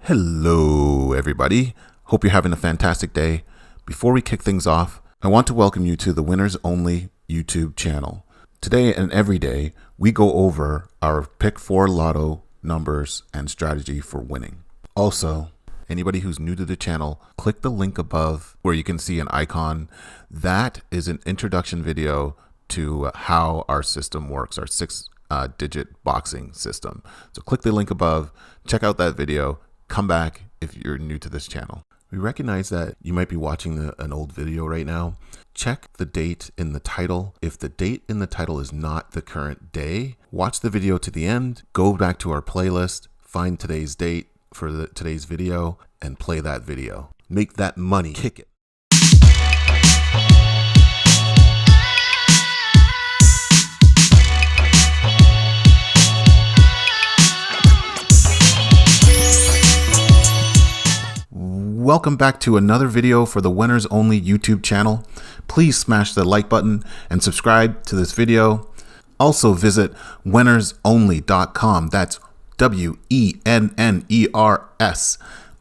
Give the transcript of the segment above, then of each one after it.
Hello, everybody. Hope you're having a fantastic day. Before we kick things off, I want to welcome you to the Winners Only YouTube channel. Today and every day, we go over our Pick 4 Lotto numbers and strategy for winning. Also, anybody who's new to the channel, click the link above where you can see an icon. That is an introduction video to how our system works, our six-digit boxing system. So click the link above, check out that video. Come back if you're new to this channel. We recognize that you might be watching an old video right now. Check the date in the title. If the date in the title is not the current day, watch the video to the end, go back to our playlist, find today's date for today's video, and play that video. Make that money. Kick it. Welcome back to another video for the Winners Only YouTube channel. Please smash the like button and subscribe to this video. Also visit WENNERSONLY.com. That's WENNERS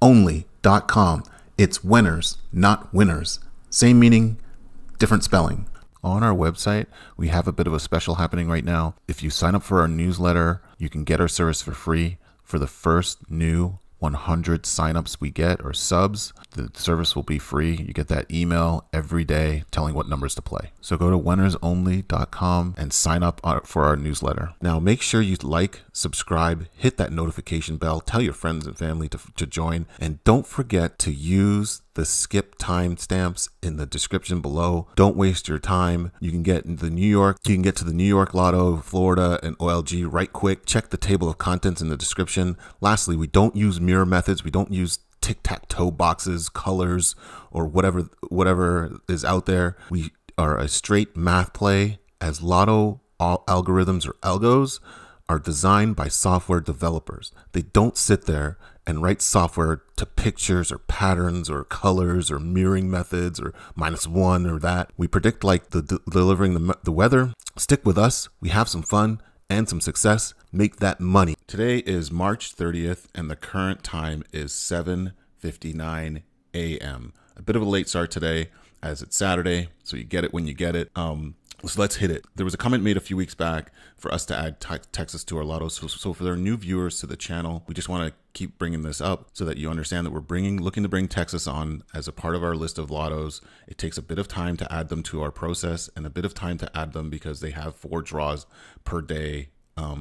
only.com. It's Wenners, not winners. Same meaning, different spelling. On our website, we have a bit of a special happening right now. If you sign up for our newsletter, you can get our service for free for the first new 100 signups we get or subs. The service will be free. You get that email every day telling what numbers to play. So go to WENNERSONLY.com and sign up for our newsletter. Now make sure you like, subscribe, hit that notification bell, tell your friends and family to join, and don't forget to use the skip timestamps in the description below. Don't waste your time. You can get to the New York Lotto, Florida, and OLG right quick. Check the table of contents in the description. Lastly, we don't use mirror methods. We don't use tic-tac-toe boxes, colors, or whatever is out there. We are a straight math play, as Lotto algorithms or algos are designed by software developers. They don't sit there and write software to pictures or patterns or colors or mirroring methods or -1 or that. We predict like delivering the weather. Stick with us. We have some fun and some success. Make that money. Today is March 30th and the current time is 7:59 a.m. A bit of a late start today as it's Saturday, so you get it when you get it. So let's hit it. There was a comment made a few weeks back for us to add Texas to our Lotto. So for their new viewers to the channel, we just want to keep bringing this up so that you understand that we're looking to bring Texas on as a part of our list of Lottos. It takes a bit of time to add them to our process and a bit of time to add them because they have 4 draws per day.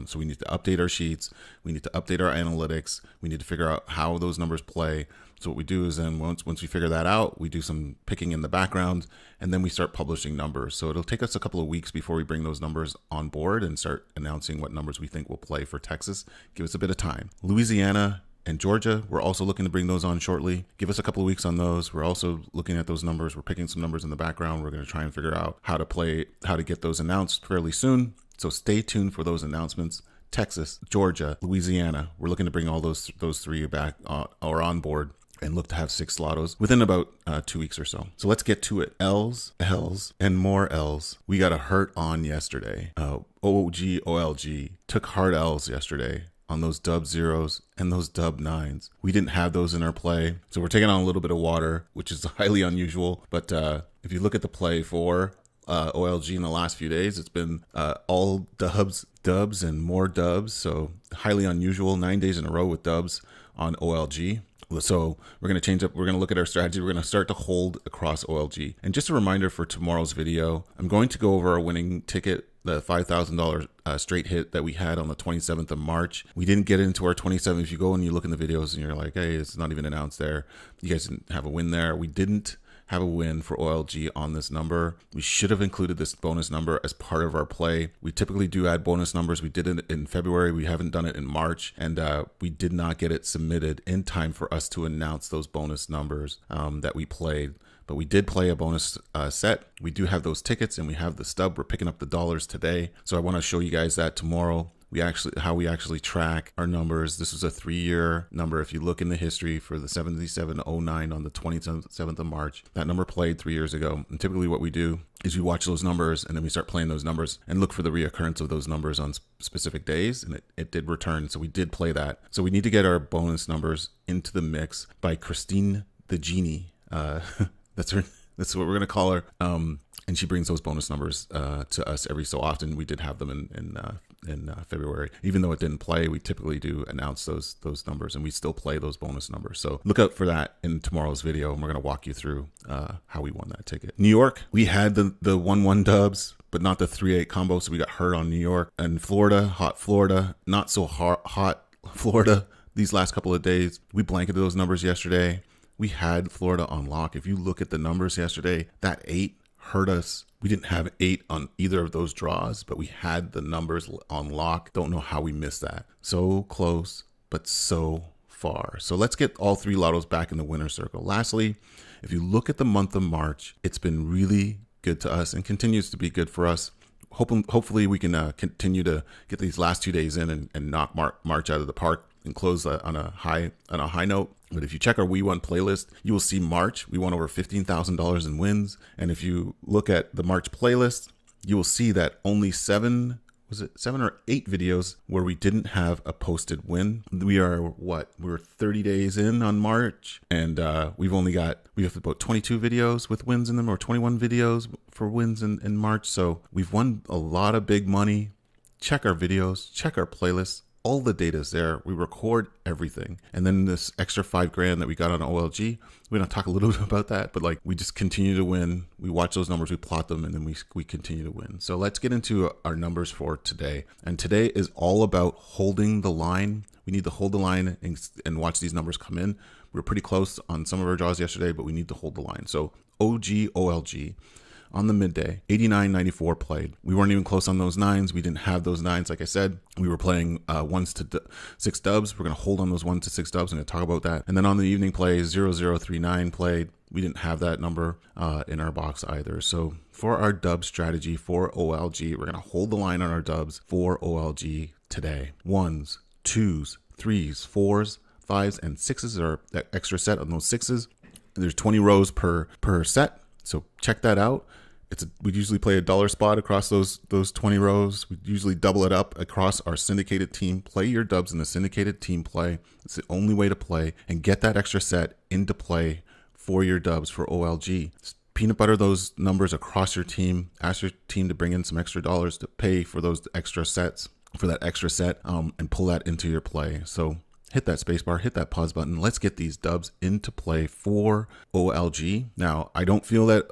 So we need to update our sheets. We need to update our analytics. We need to figure out how those numbers play. So what we do is then once we figure that out, we do some picking in the background and then we start publishing numbers. So it'll take us a couple of weeks before we bring those numbers on board and start announcing what numbers we think will play for Texas. Give us a bit of time. Louisiana and Georgia, we're also looking to bring those on shortly. Give us a couple of weeks on those. We're also looking at those numbers. We're picking some numbers in the background. We're going to try and figure out how to get those announced fairly soon. So stay tuned for those announcements. Texas, Georgia, Louisiana, we're looking to bring all those 3 back or on board and look to have 6 Lottos within about 2 weeks or so. So let's get to it. L's, and more L's. We got a hurt on yesterday. OG, OLG took hard L's yesterday on those dub 0s and those dub 9s. We didn't have those in our play. So we're taking on a little bit of water, which is highly unusual. But if you look at the play for OLG in the last few days, it's been all dubs and more dubs. So highly unusual, 9 days in a row with dubs on OLG. So we're going to change up. We're going to look at our strategy. We're going to start to hold across OLG. And just a reminder for tomorrow's video, I'm going to go over our winning ticket, the $5,000 straight hit that we had on the 27th of March. We didn't get into our 27th. If you go and you look in the videos and you're like, hey, it's not even announced there. You guys didn't have a win there. We didn't have a win for OLG on this number. We should have included this bonus number as part of our play. We typically do add bonus numbers. We did it in February. We haven't done it in March, and we did not get it submitted in time for us to announce those bonus numbers that we played. But we did play a bonus set. We do have those tickets and we have the stub. We're picking up the dollars today. So I want to show you guys that tomorrow. how we actually track our numbers. This was a 3-year number. If you look in the history for the 7709 on the 27th of March, that number played 3 years ago. And typically what we do is we watch those numbers and then we start playing those numbers and look for the reoccurrence of those numbers on specific days. And it did return. So we did play that. So we need to get our bonus numbers into the mix by Christine the Genie. That's her. That's what we're going to call her. And she brings those bonus numbers to us every so often. We did have them in February. Even though it didn't play, we typically do announce those numbers, and we still play those bonus numbers. So look out for that in tomorrow's video, and we're going to walk you through how we won that ticket. New York, we had the 1-1 dubs, but not the 3-8 combo, so we got hurt on New York. And Florida, hot Florida, not so hot Florida these last couple of days. We blanketed those numbers yesterday. We had Florida on lock. If you look at the numbers yesterday, that 8 hurt us. We didn't have 8 on either of those draws, but we had the numbers on lock. Don't know how we missed that. So close, but so far. So let's get all 3 lottos back in the winner circle. Lastly, if you look at the month of March, it's been really good to us and continues to be good for us. Hopefully we can continue to get these last 2 days in and knock March out of the park and close on a high note. But if you check our We Won playlist, you will see March, we won over $15,000 in wins. And if you look at the March playlist, you will see that only 7 or 8 videos where we didn't have a posted win. We're 30 days in on March, and we have about 22 videos with wins in them, or 21 videos for wins in March. So we've won a lot of big money. Check our videos, check our playlists. All the data is there. We record everything. And then this extra $5,000 that we got on OLG, we're going to talk a little bit about that, but like we just continue to win. We watch those numbers, we plot them, and then we continue to win. So let's get into our numbers for today. And today is all about holding the line. We need to hold the line and watch these numbers come in. We were pretty close on some of our draws yesterday, but we need to hold the line. So OG, OLG. On the midday, 89.94 played. We weren't even close on those 9s. We didn't have those 9s. Like I said, we were playing 1s to 6 dubs. We're going to hold on those 1 to 6 dubs. I'm going to talk about that. And then on the evening play, 0039 played. We didn't have that number in our box either. So for our dub strategy for OLG, we're going to hold the line on our dubs for OLG today. 1s, 2s, 3s, 4s, 5s, and 6s are that extra set on those 6s. There's 20 rows per set. So check that out. We usually play a dollar spot across those 20 rows. We usually double it up across our syndicated team. Play your dubs in the syndicated team play. It's the only way to play and get that extra set into play for your dubs for OLG. Peanut butter those numbers across your team. Ask your team to bring in some extra dollars to pay for those extra sets, for that extra set, and pull that into your play. So hit that spacebar, hit that pause button. Let's get these dubs into play for OLG. Now, I don't feel that,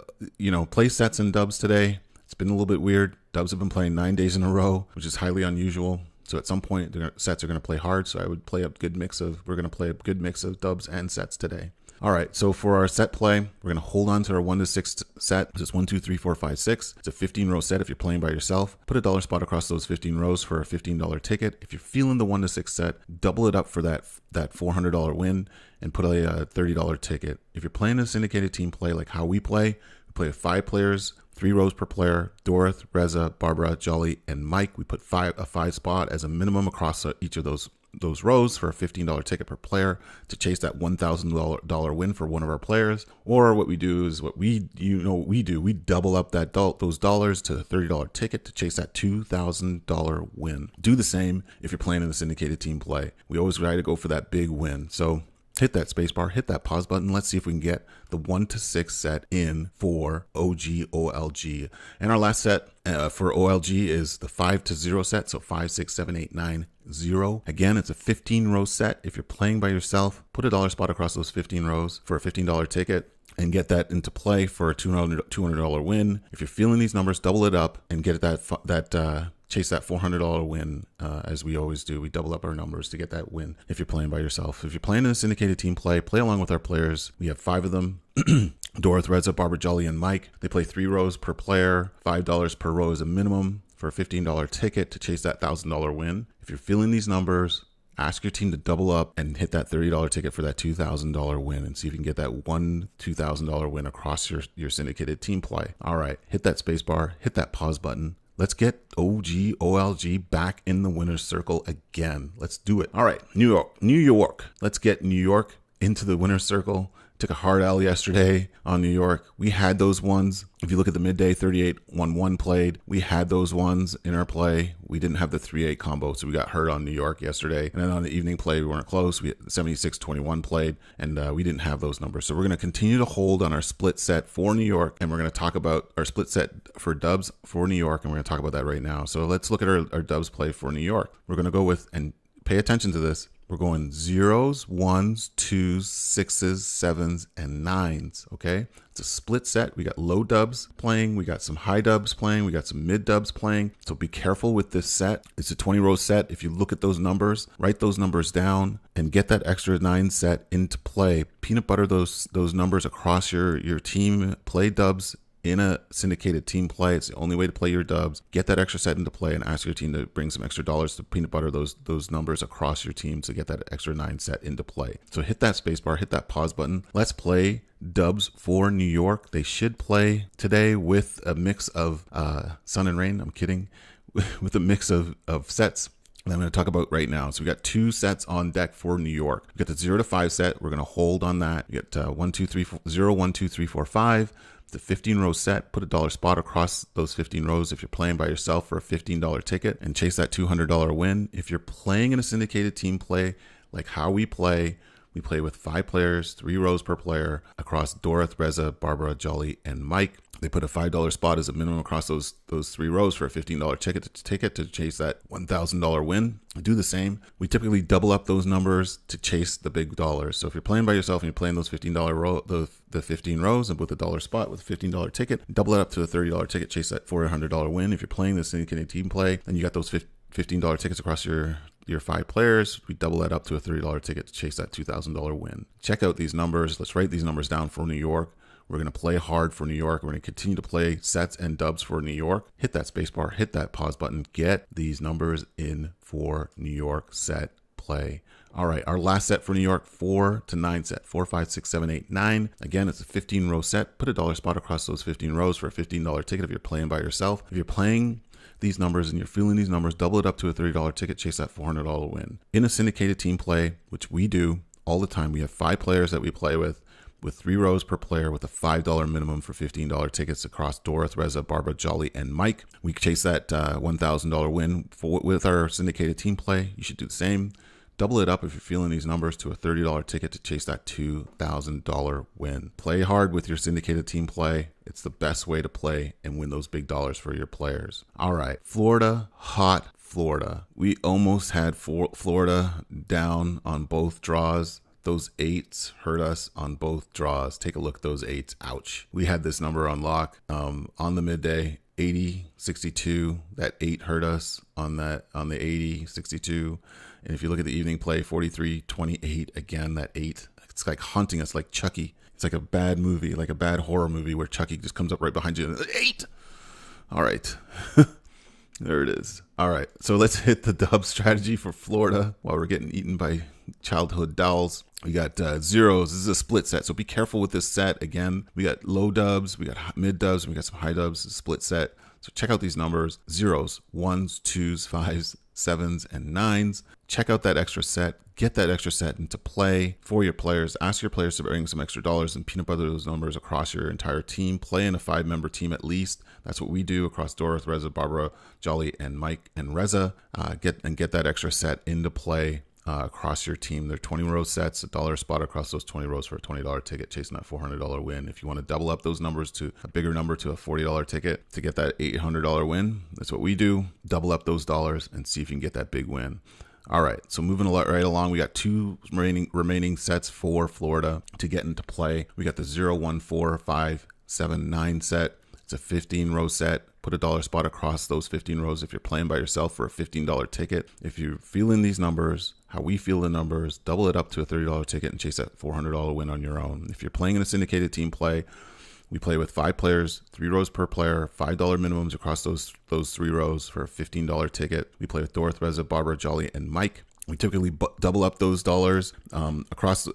play sets and dubs today. It's been a little bit weird. Dubs have been playing 9 days in a row, which is highly unusual. So at some point, the sets are going to play hard. So I would we're going to play a good mix of dubs and sets today. All right, so for our set play, we're going to hold on to our 1 to 6 set. It's 1, 2, 3, 4, 5, 6. It's a 15-row set if you're playing by yourself. Put a dollar spot across those 15 rows for a $15 ticket. If you're feeling the 1 to 6 set, double it up for that $400 win and put a $30 ticket. If you're playing a syndicated team play like how we play with 5 players, 3 rows per player, Dorothy, Reza, Barbara, Jolly, and Mike. We put a 5 spot as a minimum across each of those rows for a $15 ticket per player to chase that $1,000 win for one of our players. Or what we do is we double up those dollars to the $30 ticket to chase that $2,000 win. Do the same if you're playing in the syndicated team play. We always try to go for that big win. So hit that spacebar, hit that pause button. Let's see if we can get the 1 to 6 set in for OLG. And our last set for OLG is the 5 to 0 set. So 5, 6, 7, 8, 9, 0. Again, it's a 15-row set. If you're playing by yourself, put a dollar spot across those 15 rows for a $15 ticket and get that into play for a $200 win. If you're feeling these numbers, double it up and get chase that $400 win, as we always do. We double up our numbers to get that win if you're playing by yourself. If you're playing in a syndicated team play along with our players. We have 5 of them. Dorothy, Reza, Barbara, Jolly, and Mike. They play 3 rows per player. $5 per row is a minimum for a $15 ticket to chase that $1,000 win. If you're feeling these numbers, ask your team to double up and hit that $30 ticket for that $2,000 win and see if you can get that $2,000 win across your syndicated team play. All right, hit that space bar, hit that pause button. Let's get OG OLG back in the winner's circle again. Let's do it. All right, New York. Let's get New York into the winner's circle. Took a hard L yesterday on New York. We had those ones. If you look at the midday 38-1-1 played, we had those ones in our play. We didn't have the 3-8 combo, so we got hurt on New York yesterday. And then on the evening play, we weren't close. We had 76-21 played, and we didn't have those numbers. So we're going to continue to hold on our split set for New York, and we're going to talk about our split set for dubs for New York, and we're going to talk about that right now. So let's look at our dubs play for New York. We're going to go with, and pay attention to this, we're going 0s, 1s, 2s, 6s, 7s, and 9s, okay? It's a split set. We got low dubs playing. We got some high dubs playing. We got some mid dubs playing. So be careful with this set. It's a 20-row set. If you look at those numbers, write those numbers down and get that extra 9 set into play. Peanut butter those numbers across your team. Play dubs in a syndicated team play. It's the only way to play your dubs. Get that extra set into play and ask your team to bring some extra dollars to peanut butter those numbers across your team to get that extra 9 set into play. So hit that space bar, hit that pause button. Let's play dubs for New York. They should play today with a mix of sun and rain. I'm kidding. With a mix of sets that I'm going to talk about right now. So we got 2 sets on deck for New York. We got the 0 to 5 set. We're going to hold on that. We got 1, 2, 3, 4, 0, 1, 2, 3, 4, 5. It's a 15-row set. Put a dollar spot across those 15 rows if you're playing by yourself for a $15 ticket and chase that $200 win. If you're playing in a syndicated team play, like how we play with 5 players, 3 rows per player across Dorothy, Reza, Barbara, Jolly, and Mike. They put a $5 spot as a minimum across those 3 rows for a $15 ticket to chase that $1,000 win. Do the same. We typically double up those numbers to chase the big dollars. So if you're playing by yourself and you're playing those $15 row, the 15 rows and with a dollar spot with a $15 ticket, double it up to a $30 ticket, chase that $400 win. If you're playing this syndicated team play and you got those $15 tickets across your 5 players, we double that up to a $30 ticket to chase that $2,000 win. Check out these numbers. Let's write these numbers down for New York. We're going to play hard for New York. We're going to continue to play sets and dubs for New York. Hit that space bar, hit that pause button, get these numbers in for New York set play. All right, our last set for New York, 4 to 9 set, 4, 5, 6, 7, 8, 9. Again, it's a 15-row set. Put a dollar spot across those 15 rows for a $15 ticket if you're playing by yourself. If you're playing these numbers and you're feeling these numbers, double it up to a $30 ticket, chase that $400 win. In a syndicated team play, which we do all the time, we have 5 players that we play with 3 rows per player with a $5 minimum for $15 tickets across Dorothy, Reza, Barbara, Jolly, and Mike. We chase that $1,000 win with our syndicated team play. You should do the same. Double it up if you're feeling these numbers to a $30 ticket to chase that $2,000 win. Play hard with your syndicated team play. It's the best way to play and win those big dollars for your players. All right, Florida, hot Florida. We almost had Florida down on both draws. Those 8s hurt us on both draws. Take a look at those 8s. Ouch. We had this number on lock on the midday. 80-62, that 8 hurt us on the 80-62. And if you look at the evening play, 43-28, again, that 8, it's like haunting us like Chucky. It's like a bad movie, like a bad horror movie where Chucky just comes up right behind you. 8! All right. There it is. All right. So let's hit the dub strategy for Florida while we're getting eaten by childhood dolls. We got zeros. This is a split set, so be careful with this set. Again, we got low dubs, we got mid dubs, and we got some high dubs. It's a split set. So check out these numbers: 0s, 1s, 2s, 5s, 7s, and 9s. Check out that extra set. Get that extra set into play for your players. Ask your players to bring some extra dollars and peanut butter those numbers across your entire team. Play in a 5-member team at least. That's what we do across Dorothy, Reza, Barbara, Jolly, and Mike and Reza. Get that extra set into play. Across your team. They're 20-row sets, a dollar spot across those 20 rows for a $20 ticket, chasing that $400 win. If you want to double up those numbers to a bigger number, to a $40 ticket to get that $800 win, that's what we do. Double up those dollars and see if you can get that big win. All right, so moving right along, we got 2 remaining sets for Florida to get into play. We got the 0, 1, 4, 5, 7, 9 set. It's a 15-row set. Put a dollar spot across those 15 rows if you're playing by yourself for a $15 ticket. If you're feeling these numbers, how we feel the numbers, double it up to a $30 ticket and chase that $400 win on your own. If you're playing in a syndicated team play, we play with 5 players, 3 rows per player, $5 minimums across those 3 rows for a $15 ticket. We play with Dorothy, Reza, Barbara, Jolly, and Mike. We typically double up those dollars across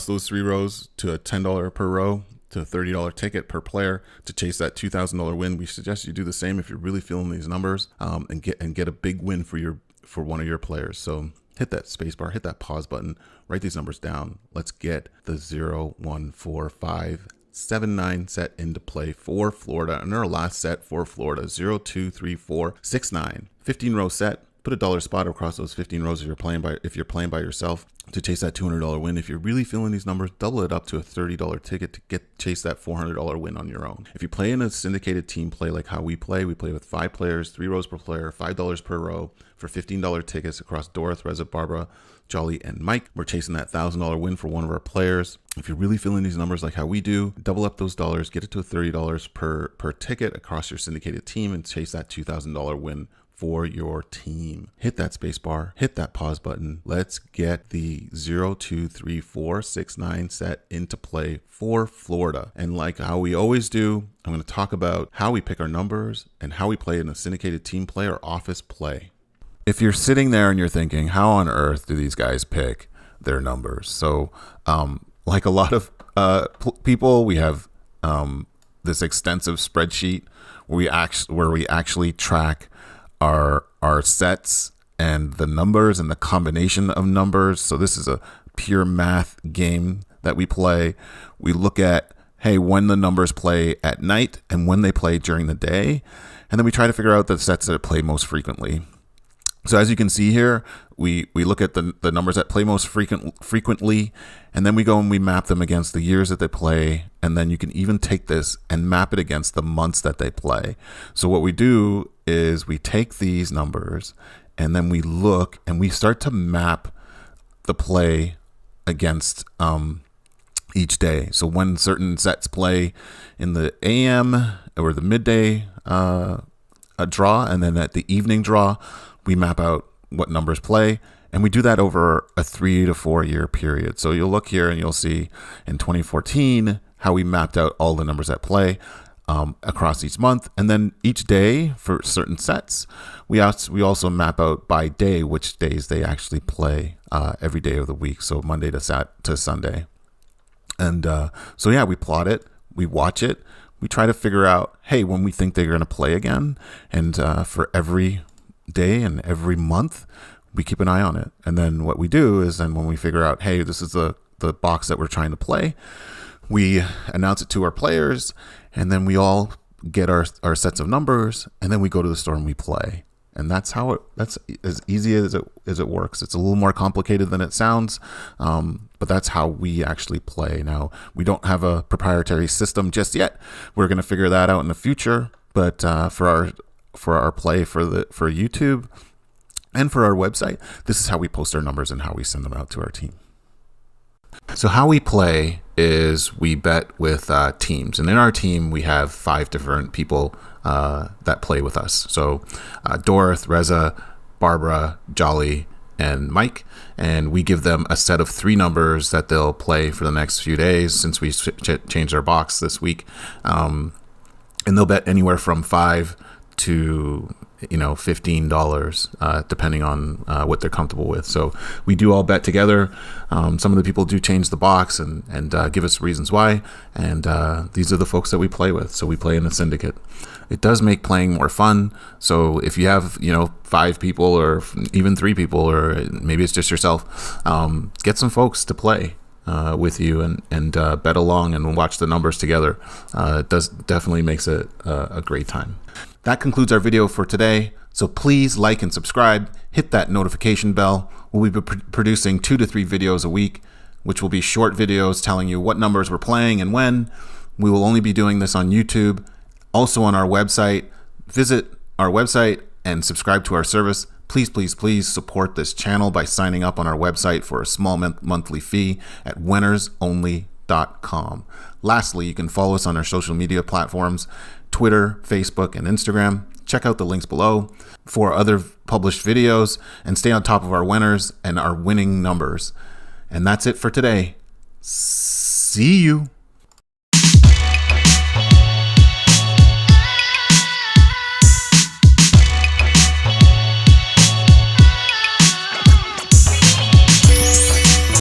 those 3 rows to a $10 per row. to a $30 ticket per player to chase that $2,000 win. We suggest you do the same if you're really feeling these numbers, and get a big win for one of your players. So hit that space bar, hit that pause button, write these numbers down. Let's get the 0, 1, 4, 5, 7, 9 set into play for Florida. And our last set for Florida, 0, 2, 3, 4, 6, 9. 15 row set. Put a dollar spot across those 15 rows if you're playing by yourself to chase that $200 win. If you're really feeling these numbers, double it up to a $30 ticket to chase that $400 win on your own. If you play in a syndicated team play like how we play with 5 players, 3 rows per player, $5 per row for $15 tickets across Dorothy, Reza, Barbara, Jolly, and Mike. We're chasing that $1,000 win for one of our players. If you're really feeling these numbers like how we do, double up those dollars, get it to a $30 per ticket across your syndicated team and chase that $2,000 win for your team. Hit that space bar, hit that pause button. Let's get the 0, 2, 3, 4, 6, 9 set into play for Florida. And like how we always do, I'm going to talk about how we pick our numbers and how we play in a syndicated team play or office play. If you're sitting there and you're thinking, how on earth do these guys pick their numbers? So like a lot of people, we have this extensive spreadsheet where we actually track our sets and the numbers and the combination of numbers. So this is a pure math game that we play. We look at, hey, when the numbers play at night and when they play during the day. And then we try to figure out the sets that play most frequently. So as you can see here, we look at the numbers that play most frequently, and then we go and we map them against the years that they play, and then you can even take this and map it against the months that they play. So what we do is we take these numbers, and then we look and we start to map the play against each day. So when certain sets play in the AM or the midday draw, and then at the evening draw, we map out what numbers play, and we do that over a 3 to 4 year period. So you'll look here and you'll see in 2014 how we mapped out all the numbers at play across each month, and then each day for certain sets, we also map out by day which days they actually play every day of the week. So Monday to Sunday, and so yeah, we plot it, we watch it, we try to figure out, hey, when we think they're going to play again, and for every day and every month we keep an eye on it. And then what we do is then when we figure out, hey, this is the box that we're trying to play, we announce it to our players, and then we all get our sets of numbers, and then we go to the store and we play. And that's as easy as it works. It's a little more complicated than it sounds, but that's how we actually play. Now, we don't have a proprietary system just yet. We're going to figure that out in the future, but for our play for YouTube and for our website, this is how we post our numbers and how we send them out to our team. So how we play is we bet with teams, and in our team we have 5 different people that play with us. So Dorothy, Reza, Barbara, Jolly, and Mike, and we give them a set of 3 numbers that they'll play for the next few days since we changed our box this week, and they'll bet anywhere from $5 to $15, depending on what they're comfortable with. So we do all bet together. Some of the people do change the box and give us reasons why, and these are the folks that we play with. So we play in a syndicate. It does make playing more fun. So if you have 5 people or even 3 people, or maybe it's just yourself, get some folks to play with you and bet along and watch the numbers together. It definitely makes it a great time. That concludes our video for today. So please like and subscribe, hit that notification bell. We'll be producing 2 to 3 videos a week, which will be short videos telling you what numbers we're playing and when. We will only be doing this on YouTube. Also on our website. Visit our website and subscribe to our service. Please, please, please support this channel by signing up on our website for a small monthly fee at WENNERSONLY.com. Lastly, you can follow us on our social media platforms, Twitter, Facebook, and Instagram. Check out the links below for other published videos and stay on top of our winners and our winning numbers. And that's it for today. See you.